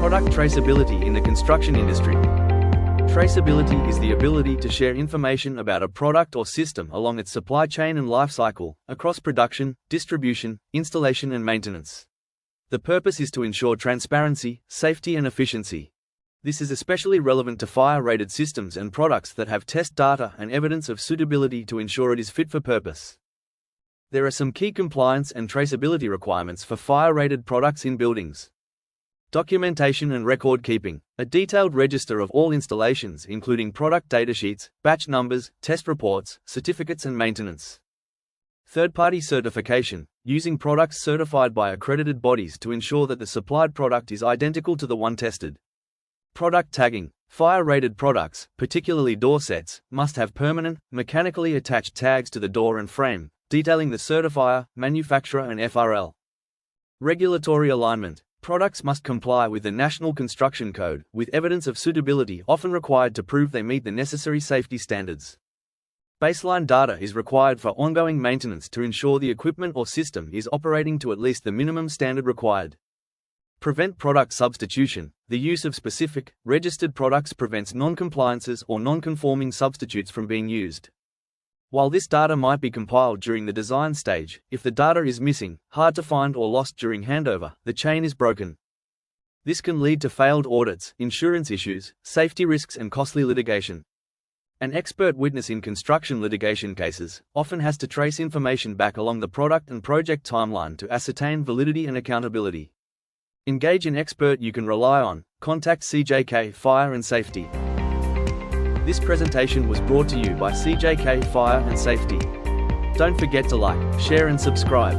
Product traceability in the construction industry. Traceability is the ability to share information about a product or system along its supply chain and life cycle, across production, distribution, installation and maintenance. The purpose is to ensure transparency, safety and efficiency. This is especially relevant to fire-rated systems and products that have test data and evidence of suitability to ensure it is fit for purpose. There are some key compliance and traceability requirements for fire-rated products in buildings. Documentation and record keeping. A detailed register of all installations including product datasheets, batch numbers, test reports, certificates and maintenance. Third-party certification, using products certified by accredited bodies to ensure that the supplied product is identical to the one tested. Product tagging. Fire-rated products, particularly door sets, must have permanent, mechanically attached tags to the door and frame, detailing the certifier, manufacturer and FRL. Regulatory alignment. Products must comply with the National Construction Code, with evidence of suitability often required to prove they meet the necessary safety standards. Baseline data is required for ongoing maintenance to ensure the equipment or system is operating to at least the minimum standard required. Prevent product substitution. The use of specific, registered products prevents non-compliances or non-conforming substitutes from being used. While this data might be compiled during the design stage, if the data is missing, hard to find or lost during handover, the chain is broken. This can lead to failed audits, insurance issues, safety risks and costly litigation. An expert witness in construction litigation cases often has to trace information back along the product and project timeline to ascertain validity and accountability. Engage an expert you can rely on. Contact CJK Fire and Safety. This presentation was brought to you by CJK Fire and Safety. Don't forget to like, share and subscribe.